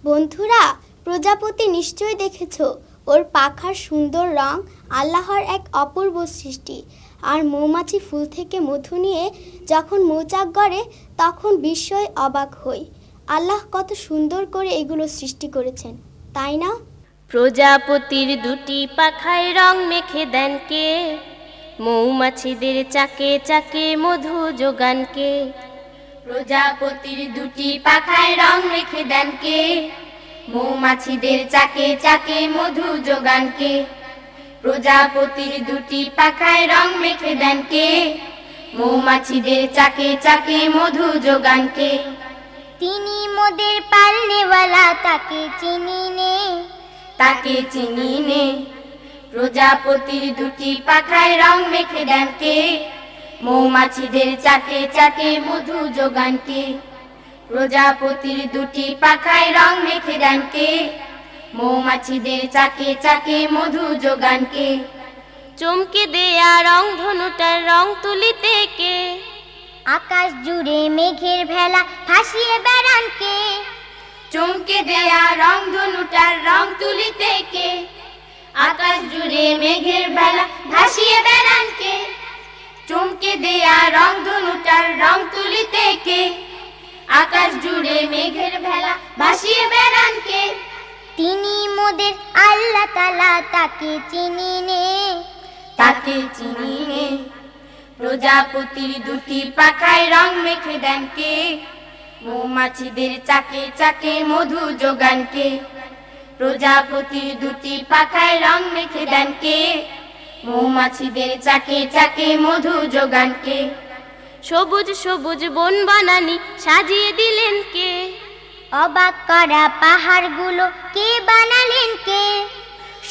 বন্ধুরা, প্রজাপতি নিশ্চয় দেখেছো, ওর পাখার সুন্দর রং আল্লাহর এক অপূর্ব সৃষ্টি। আর মৌমাছি ফুল থেকে মধু নিয়ে যখন মৌচাক গড়ে তখন বিস্ময়ে অবাক হই। আল্লাহ কত সুন্দর করে এগুলো সৃষ্টি করেছেন, তাই না? প্রজাপতির দুটি পাখায় রং মেখে দেন কে? মৌমাছিদের চাকে চাকে মধু যোগান কে? প্রজাপতির দুটি পাখায় রং মেখে দেন কে? মৌমাছিদের চাকে চাকে মধু যোগান কে? প্রজাপতির দুটি পাখায় রং মেখে দেন কে? মৌমাছিদের চাকে চাকে মধু যোগান কে? তিনি মোদের পালনেওয়ালা, তাকে চিনি নে, তাকে চিনি নে। প্রজাপতির দুটি পাখায় রং মেখে দেন কে? মৌমাছিদের চাকে চাকে মধু যোগান কে? প্রজাপতির দুটি পাখায় রং মেখে দেন কে? মৌমাছিদের চাকে চাকে মধু যোগান কে? চমকে দেয়া রং ধনুটার রং তুলিতে কে? আকাশ জুড়ে মেঘের ভেলা ভাসিয়ে বেড়ান কে? চমকে দেয়া রং ধনুটার রং তুলিতে কে? আকাশ জুড়ে মেঘের ভেলা ভাসিয়ে বেড়ান কে? চমকে দেয়া রং ধনুটার রং তুলিতে কে? আকাশ জুড়ে মেঘের ভেলা ভাসিয়ে বেড়ান কে? তিনি মোদের আল্লাহ তাআলা, তাকে চিনি নে, তাকে চিনি নে। প্রজাপতির দুটি পাখায় রং মেখে দেন কে? মৌমাছিদের চাকে চাকে মধু যোগান কে? প্রজাপতির দুটি পাখায় রং মেখে দেন কে? মৌমাছিদের চাকে চাকে মধু যোগান কে? সবুজ সবুজ বন বানানি সাজিয়ে দিলেন কে? অবাক করা পাহাড়গুলো কে বানালেন কে?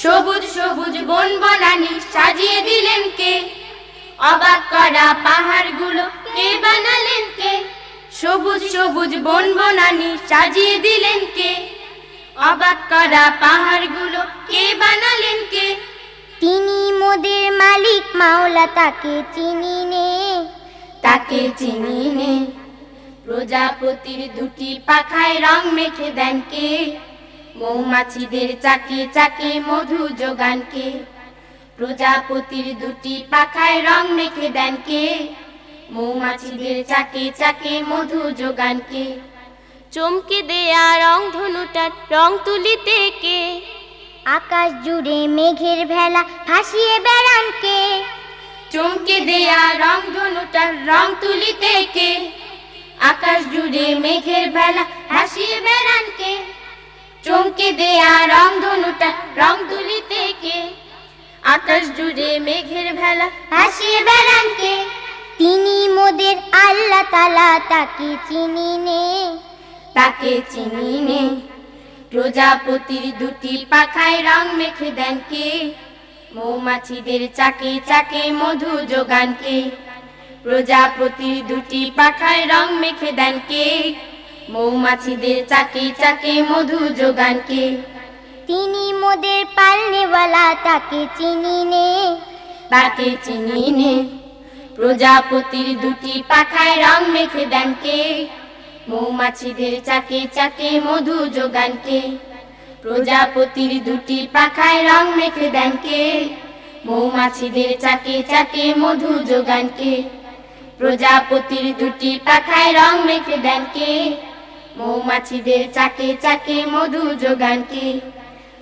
সবুজ সবুজ বন বনানি সাজিয়ে দিলেন কে? অবাক করা পাহাড়গুলো কে বানালেন কে? সবুজ সবুজ বন বনানি সাজিয়ে দিলেন কে? অবাক করা পাহাড়গুলো কে বানালেন কে? তিনি মোদের মালিক মাওলা, তাকে চিনি নে, তাকে চিনি নে। প্রজাপতির দুটি পাখায় রং মেখে দেন কে? মৌমাছিদের চাকে চাকে মধু যোগান কে? প্রজাপতির দুটি পাখায় রং মেখে দেন কে? মৌমাছিদের চাকে চাকে মধু যোগান কে? চমকে দেয়া রং ধনুটার রং তুলিতে কে? আকাশ জুড়ে মেঘের ভেলা ভাসিয়ে বেড়ান কে? চমকে দেয়া রং ধনুটার রং তুলিতে কে? আকাশ জুড়ে মেঘের ভেলা ভাসিয়ে বেড়ান কে? চমকে দেয়া রং ধনুটার রং তুলিতে কে? আকাশ জুড়ে মেঘের ভেলা ভাসিয়ে বেড়ান কে? তিনি মোদের আল্লাহ তাআলা, তাকে চিনি নে, তাকে চিনি নে। প্রজাপতির দুটি পাখায় রং মেখে দেন কে? মৌমাছিদের চাকে চাকে মধু যোগান কে? প্রজাপতির দুটি পাখায় রং মেখে দেন কে? মৌমাছিদের চাকে চাকে মধু যোগান কে? তিনি মোদের পালনেওয়ালা, তাকে চিনি নে, তাকে চিনি নে। প্রজাপতির দুটি পাখায় রং মেখে দেন কে? মৌমাছিদের চাকে চাকে মধু যোগান কে? প্রজাপতির দুটি পাখায় রং মেখে দেন কে? মৌমাছিদের চাকে চাকে মধু যোগান কে? প্রজাপতির দুটি পাখায় রং মেখে দেন কে? মৌমাছিদের চাকে চাকে মধু যোগান কে?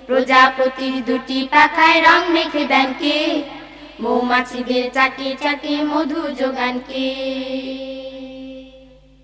প্রজাপতির দুটি পাখায় রং মেখে দেন কে? মৌমাছিদের চাকে চাকে মধু যোগান কে?